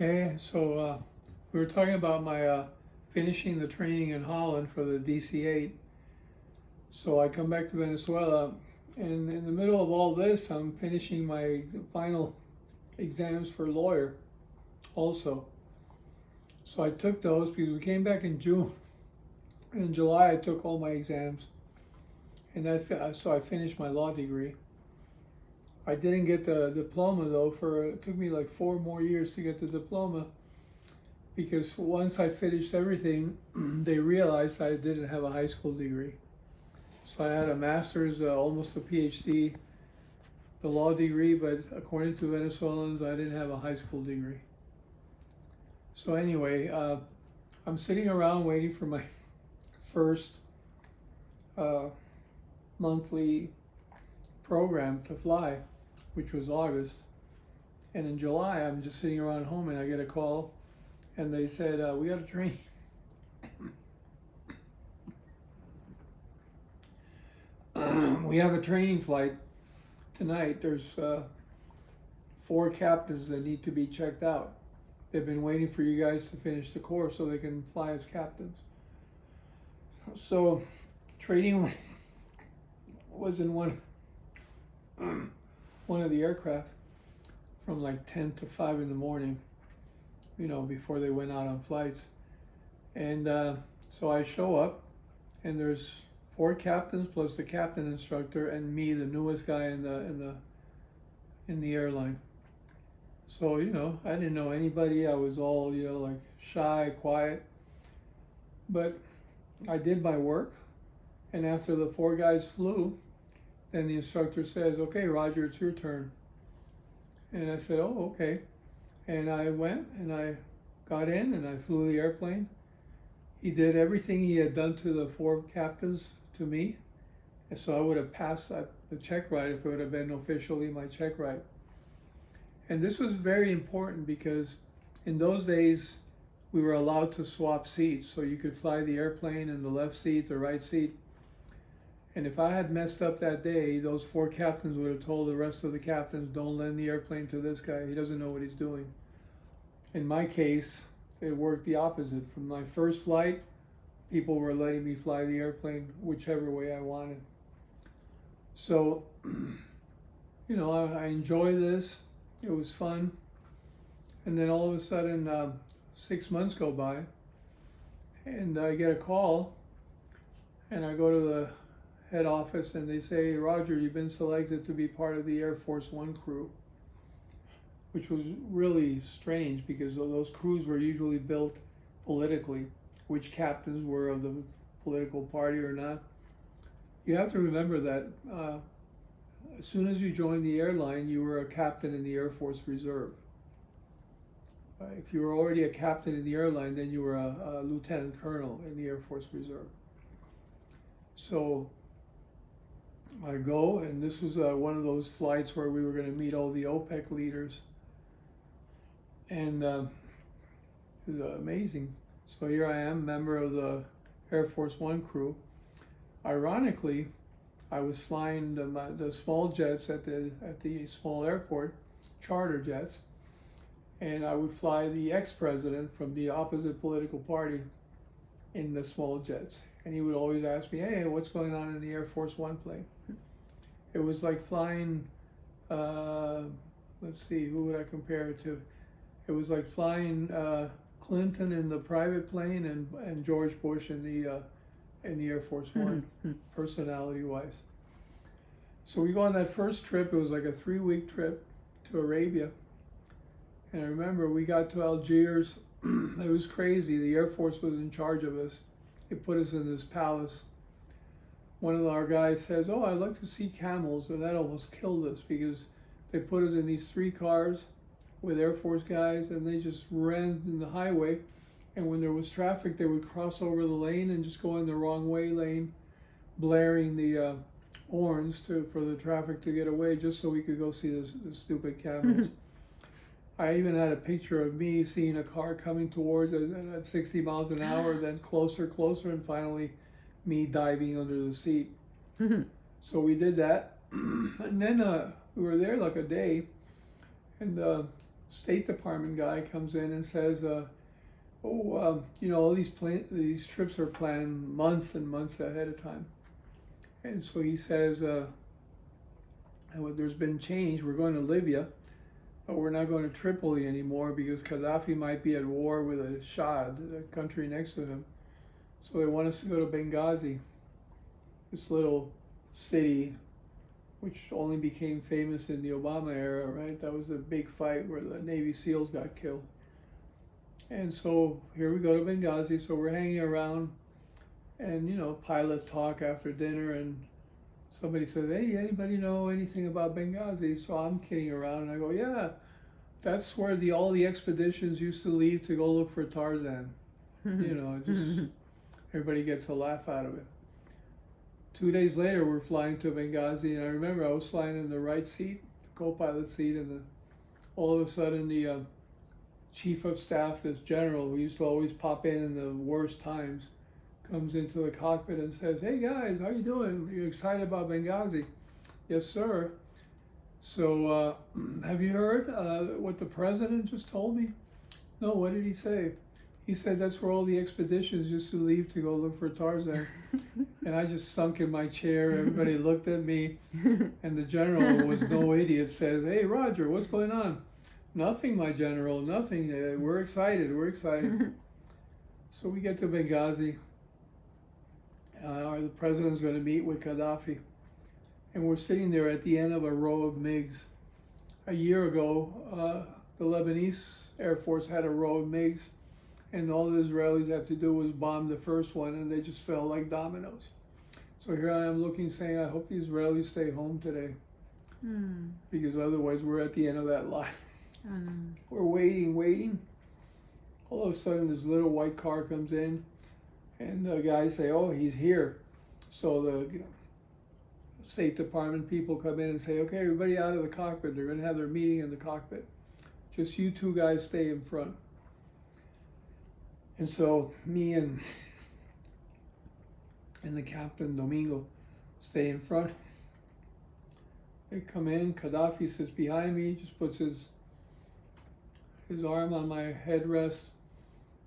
Okay, so we were talking about my finishing the training in Holland for the DC-8. So I come back to Venezuela, and in the middle of all this, I'm finishing my final exams for lawyer also. So I took those because we came back in June. And in July, I took all my exams, and so I finished my law degree. I didn't get the diploma though. It took me like 4 more years to get the diploma, because once I finished everything, they realized I didn't have a high school degree. So I had a master's, almost a PhD, the law degree, but according to Venezuelans, I didn't have a high school degree. So anyway, I'm sitting around waiting for my first monthly program to fly, which was August. And in July, I'm just sitting around home and I get a call, and they said, we got a training. We have a training flight tonight. There's 4 captains that need to be checked out. They've been waiting for you guys to finish the course so they can fly as captains. So training was in one of the aircraft from like 10 to 5 in the morning, before they went out on flights. And so I show up, and there's 4 captains plus the captain instructor and me, the newest guy in the airline. So I didn't know anybody. I was all like shy, quiet, but I did my work. And after the 4 guys flew, then the instructor says, "Okay, Roger, it's your turn." And I said, "Oh, okay." And I went and I got in and I flew the airplane. He did everything he had done to the 4 captains to me. And so I would have passed the check ride if it would have been officially my check ride. And this was very important because in those days, we were allowed to swap seats. So you could fly the airplane in the left seat, the right seat. And if I had messed up that day, those 4 captains would have told the rest of the captains, "Don't lend the airplane to this guy. He doesn't know what he's doing." In my case, it worked the opposite. From my first flight, people were letting me fly the airplane whichever way I wanted. So, I enjoyed this. It was fun. And then all of a sudden, 6 months go by, and I get a call, and I go to the head office and they say, "Roger, you've been selected to be part of the Airforce One crew," which was really strange because those crews were usually built politically, which captains were of the political party or not. You have to remember that as soon as you joined the airline, you were a captain in the Air Force Reserve. If you were already a captain in the airline, then you were a lieutenant colonel in the Air Force Reserve. So I go, and this was one of those flights where we were going to meet all the OPEC leaders. And it was amazing. So here I am, member of the Air Force One crew. Ironically, I was flying the small jets at the small airport, charter jets, and I would fly the ex-president from the opposite political party in the small jets. And he would always ask me, "Hey, what's going on in the Air Force One plane?" It was like flying, let's see, who would I compare it to? It was like flying Clinton in the private plane and George Bush in the Air Force One, personality-wise. So we go on that first trip. It was like a 3-week trip to Arabia. And I remember we got to Algiers. It was crazy. The Air Force was in charge of us. They put us in this palace. One of our guys says, "Oh, I'd like to see camels," and that almost killed us because they put us in these 3 cars with Air Force guys, and they just ran in the highway. And when there was traffic, they would cross over the lane and just go in the wrong way lane, blaring the horns for the traffic to get away, just so we could go see the stupid camels. I even had a picture of me seeing a car coming towards us at 60 miles an hour, then closer, and finally me diving under the seat. So we did that. And then we were there like a day, and State Department guy comes in and says, all these trips are planned months and months ahead of time. And so he says, there's been change. We're going to Libya, but we're not going to Tripoli anymore because Gaddafi might be at war with a Shah, the country next to him. So they want us to go to Benghazi, this little city which only became famous in the Obama era, right? That was a big fight where the Navy SEALs got killed. And so here we go to Benghazi. So we're hanging around and, pilot talk after dinner, and somebody says, hey, anybody know anything about Benghazi? So I'm kidding around and I go, yeah, that's where all the expeditions used to leave to go look for Tarzan. Everybody gets a laugh out of it. 2 days later, we're flying to Benghazi, and I remember I was flying in the right seat, the co-pilot seat, and all of a sudden the chief of staff, this general, who used to always pop in the worst times, comes into the cockpit and says, hey guys, how you doing? Are you excited about Benghazi? Yes, sir. So have you heard what the president just told me? No, what did he say? He said that's where all the expeditions used to leave to go look for Tarzan. And I just sunk in my chair. Everybody looked at me. And the general, who was no idiot, says, hey, Roger, what's going on? Nothing, my general, nothing. We're excited. So we get to Benghazi. The president's going to meet with Gaddafi. And we're sitting there at the end of a row of MiGs. A year ago, the Lebanese Airforce had a row of MiGs. And all the Israelis had to do was bomb the first one, and they just fell like dominoes. So here I am looking, saying, I hope the Israelis stay home today. Because otherwise we're at the end of that line. We're waiting. All of a sudden this little white car comes in, and the guys say, oh, he's here. So the State Department people come in and say, okay, everybody out of the cockpit. They're going to have their meeting in the cockpit. Just you two guys stay in front. And so me and the captain, Domingo, stay in front. They come in, Gaddafi sits behind me, just puts his arm on my headrest.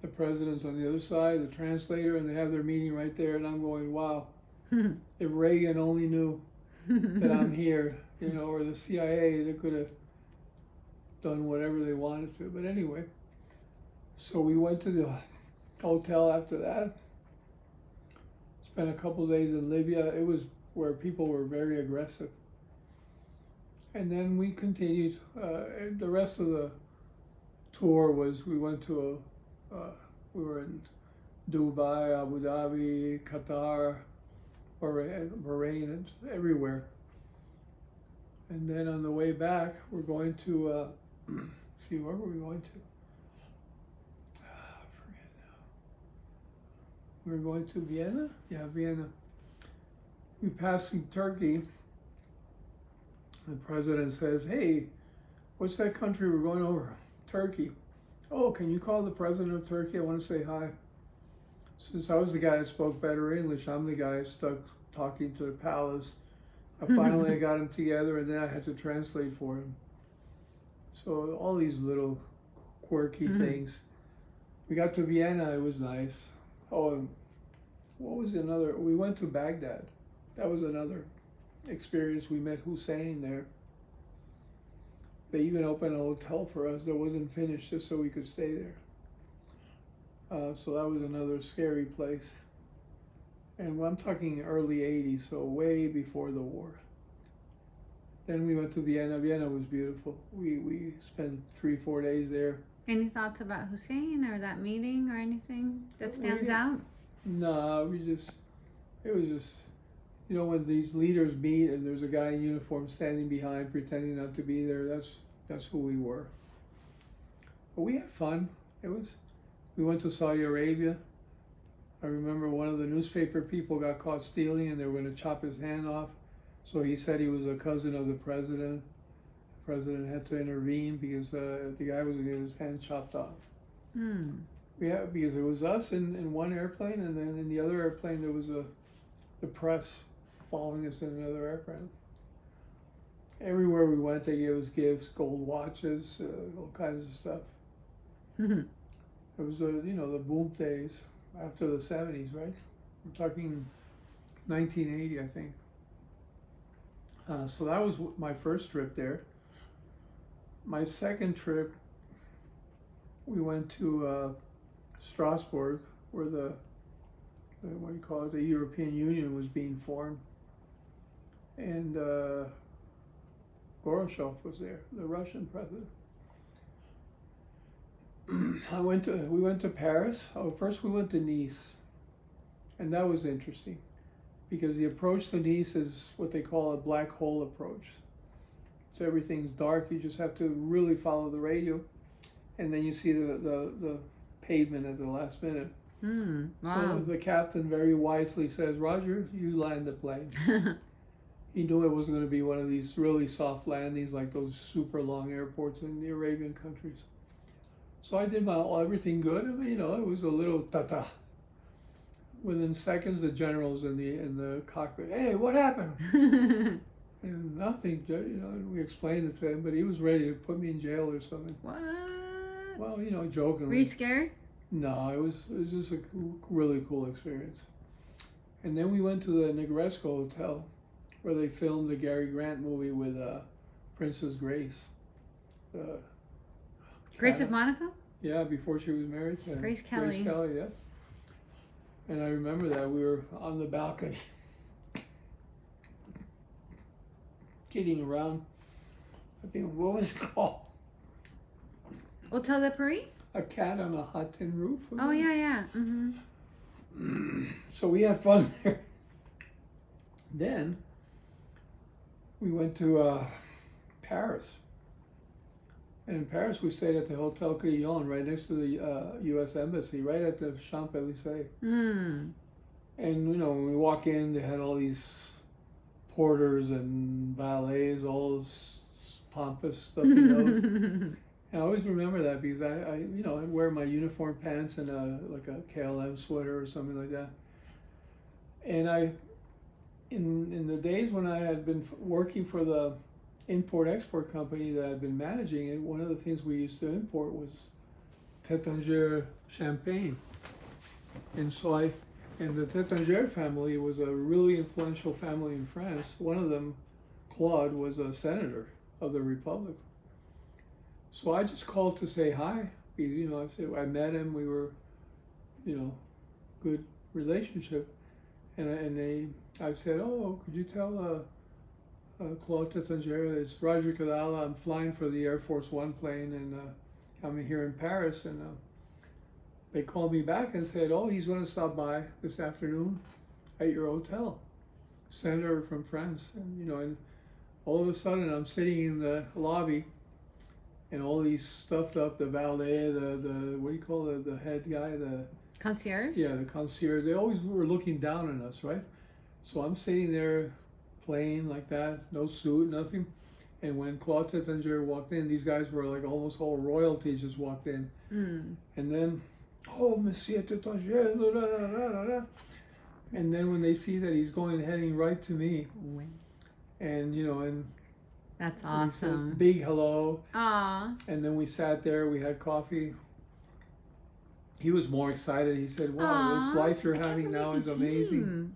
The president's on the other side, the translator, and they have their meeting right there, and I'm going, wow, if Reagan only knew that I'm here, or the CIA, they could have done whatever they wanted to. But anyway, so we went to the hotel after that. Spent a couple of days in Libya. It was where people were very aggressive. And then we continued. The rest of the tour was, we went to we were in Dubai, Abu Dhabi, Qatar, Bahrain, and everywhere. And then on the way back, we're going to, where were we going to? We were going to Vienna? Yeah, Vienna. We passed through Turkey. The president says, hey, what's that country we're going over? Turkey. Oh, can you call the president of Turkey? I want to say hi. Since I was the guy that spoke better English, I'm the guy stuck talking to the palace. Finally, I got him together, and then I had to translate for him. So all these little quirky things. We got to Vienna. It was nice. Oh, and what was another? We went to Baghdad. That was another experience. We met Hussein there. They even opened a hotel for us that wasn't finished just so we could stay there. So that was another scary place. And I'm talking early 80s, so way before the war. Then we went to Vienna. Vienna was beautiful. We spent 3-4 days there. Any thoughts about Hussein or that meeting or anything that stands out? No, it was just, when these leaders meet and there's a guy in uniform standing behind pretending not to be there, that's who we were. But we had fun. We went to Saudi Arabia. I remember one of the newspaper people got caught stealing and they were going to chop his hand off. So he said he was a cousin of the president. The president had to intervene because the guy was going to get his hand chopped off. Yeah, because it was us in one airplane, and then in the other airplane there was the press following us in another airplane. everywhere we went, they gave us gifts, gold watches, all kinds of stuff. It was the boom days after the 70s, right? We're talking 1980, I think. So that was my first trip there. My second trip, we went to Strasbourg, where the what do you call it, the European Union was being formed. And Gorbachev was there, the Russian president. We went to Paris. Oh, first we went to Nice. And that was interesting because the approach to Nice is what they call a black hole approach. So everything's dark, you just have to really follow the radio, and then you see the pavement at the last minute. Wow. So the captain very wisely says, Roger, you land the plane. He knew it wasn't going to be one of these really soft landings like those super long airports in the Arabian countries. So I did everything good. I mean, it was a little ta-ta. Within seconds, the general's in the cockpit. Hey, what happened? And nothing. We explained it to him, but he was ready to put me in jail or something. What? Well, jokingly. Were you scared? No, it was just a really cool experience. And then we went to the Negresco Hotel, where they filmed the Gary Grant movie with Princess Grace. Grace of Monaco? Yeah, before she was married. Grace Kelly. Grace Kelly, yeah. And I remember that we were on the balcony, kidding around. I think, what was it called? Hotel de Paris? A cat on a hot tin roof. Oh, yeah. So we had fun there. Then we went to Paris. And in Paris, we stayed at the Hotel Crillon, right next to the U.S. Embassy, right at the Champs-Élysées. And, when we walk in, they had all these porters and valets, all this pompous stuffy nose. And I always remember that because I wear my uniform pants and like a KLM sweater or something like that. And in the days when I had been working for the import-export company that I'd been managing, and one of the things we used to import was Taittinger champagne. And so and the Taittinger family was a really influential family in France. One of them, Claude, was a senator of the Republic. So I just called to say hi. I met him, we were, good relationship. And I said, oh, could you tell Claude Taittinger, it's Roger Cadala, I'm flying for the Airforce One plane, and I'm here in Paris. And they called me back and said, oh, he's going to stop by this afternoon at your hotel. Senator from France. And all of a sudden I'm sitting in the lobby, and all these stuffed up, the valet, the what do you call it, the head guy, the concierge? Yeah, the concierge. They always were looking down on us, right? So I'm sitting there plain like that, no suit, nothing. And when Claude Taittinger walked in, these guys were like almost all royalty just walked in. And then, oh, Monsieur Taittinger, blah, blah, blah, blah, blah. And then when they see that he's heading right to me, and and that's awesome. Says, big hello. Aww. And then we sat there, we had coffee. He was more excited. He said, wow, this life you're having now is amazing.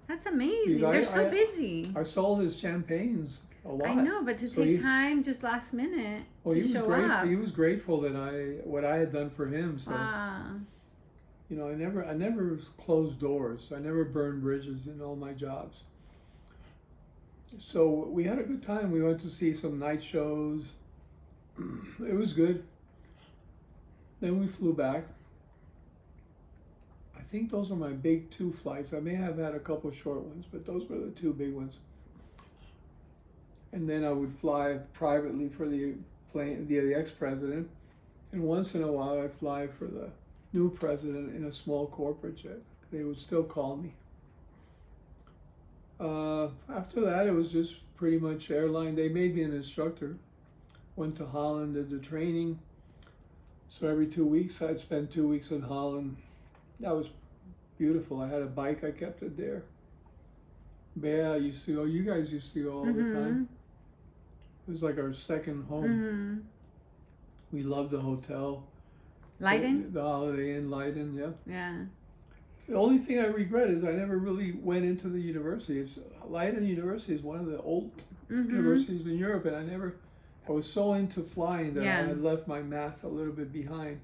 That's amazing. They're so busy. I sold his champagnes a lot. I know, but to take time just last minute to show up. He was grateful that what I had done for him. So, wow. I never closed doors. I never burned bridges in all my jobs. So we had a good time. We went to see some night shows. It was good. Then we flew back. I think those were my big 2 flights. I may have had a couple short ones, but those were the 2 big ones. And then I would fly privately for the ex-president. And once in a while I'd fly for the new president in a small corporate jet. They would still call me. After that, it was just pretty much airline. They made me an instructor. Went to Holland, did the training. So every 2 weeks, I'd spend 2 weeks in Holland. That was beautiful. I had a bike, I kept it there. Yeah, I used to go. You guys used to go all the time. It was like our second home. We loved the hotel. Leiden? The Holiday Inn, Leiden, yeah. Yeah. The only thing I regret is I never really went into the university. Leiden University is one of the old universities in Europe, and I was so into flying that I had left my math a little bit behind.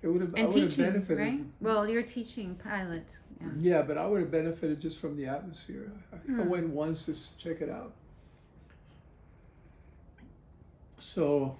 I would have teaching, benefited. right? Well, you're teaching pilots. Yeah, but I would have benefited just from the atmosphere. I think I went once just to check it out. So